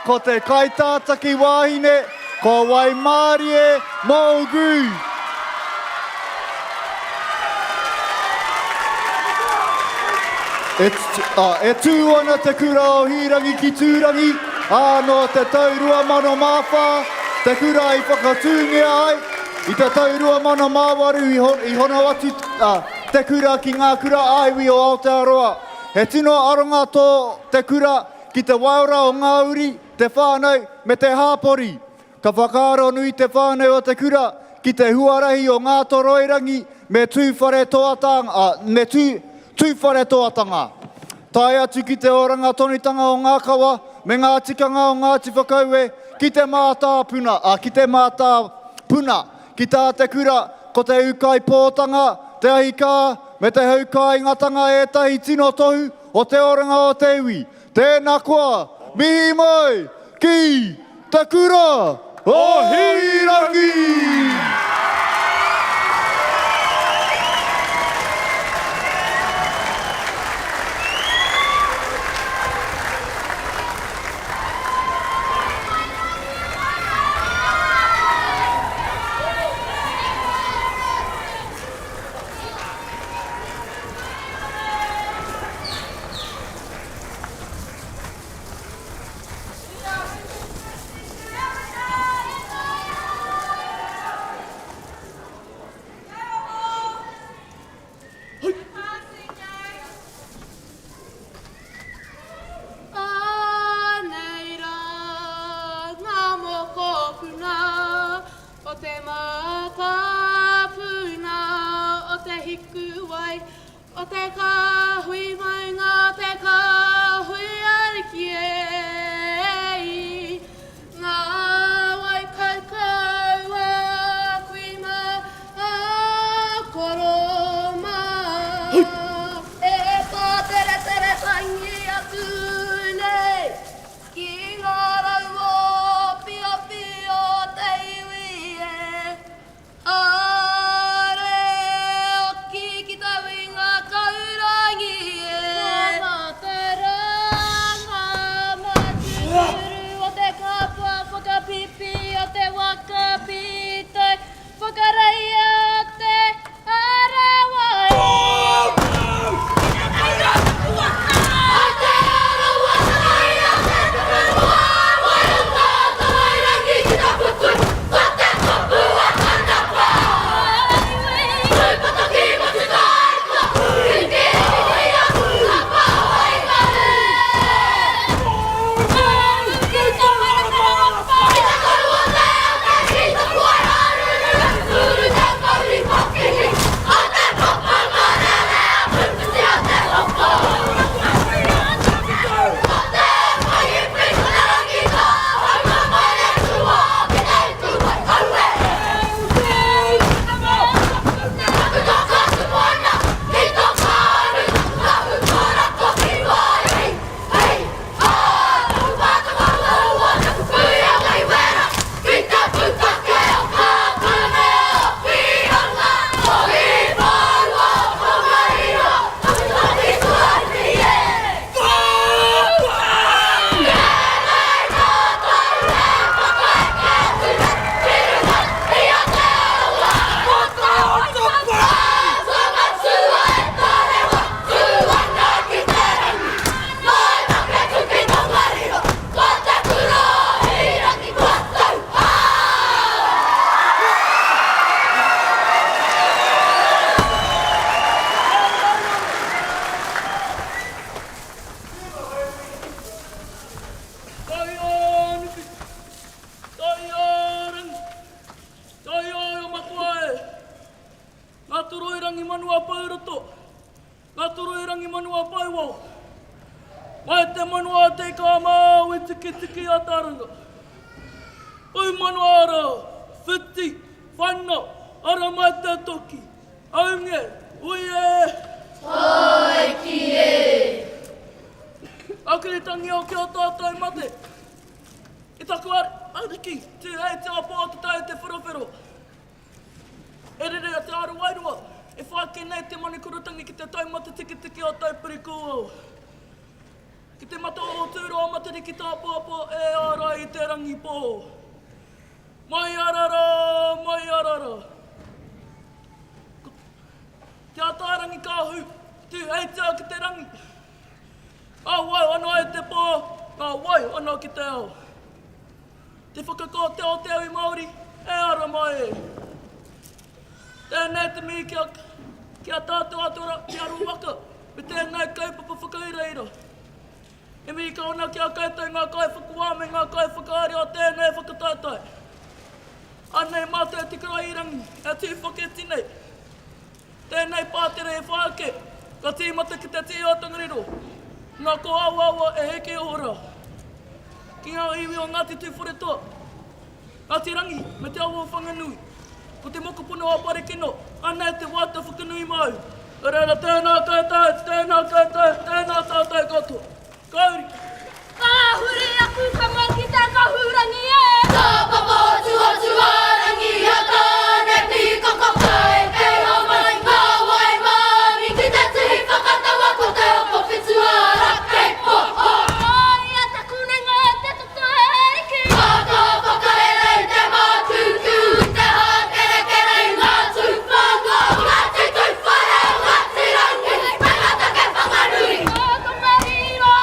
Ko te kaitātaki wāhine, ko Waimarie Maugu. E tūana te Kura Hirangi ki tūrangi, no te taurua mano māwha, te kura I whakatūngia ai, I te taurua mano māwaru I hono atu te kura ki ngā kura aiwi o Aotearoa. He tino aronga tō te kura ki te waura o ngā uri, te whānau me te hāpori. Ka whakaaro nui te whānau o te kura ki te huarahi o ngā toroirangi me tūwhare toatanga. Tai atu ki te oranga tonitanga o ngā kawa me ngā tikanga o ngā tifakaue ki te mātā puna. Ki tā te kura ko te ukai pōtanga, te ahika me te haukai ngatanga ētahi tino tohu o te oranga o te iwi. Tēnā koa, mihi mai ki te Kura Hirangi! Ki te mata o tūro o matari ki tā pōpō e ara i te rangi pō. Mai arara, mai arara. Kia tārangi ka hu, tu heitia ki te rangi. A wai ana e te pō, a wai ana ki te ao. Te whakako te o te au i Māori, e ara mai e. Tēnei te mi kia tātou atura ki aru waka, me tēnei kaupapa whakaireira. E mi ka ona kia kaitai ngā kai whakuame, ngā kai whakaari o tēnei whakataetae. Anei mātou te Kura Hirangi, e tū whaketi nei. Tēnei pātere e whāke, ka tīmata ki te tī o Tangariro. Nā ko awa e heke ora. Ki ngā iwi o Ngāti Tūwhoretoa. Ngāti Rangi, me te awa o whanganui. Ko te mokopuna o Parekino, anei te wata whakanui mau. E reira, tēnā kaitai, tēnā kaitai, tēnā tātai katoa. Kauri! Ka hure aku ka maki te ka hurangi e! Ka papa tua tua rangi hata ne pi kakapai te homai ka wai mami ki te tuhi whakatawa ko te opo whitua rake po ho! Ai a te kunenga te toto heriki! Ka ka whakaerei te mātuku te hātere kerei ngā tūwhanga ngāti tūwhare ngāti rangi me ngāta ke whanganui! Ka ka mariro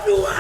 Arawa!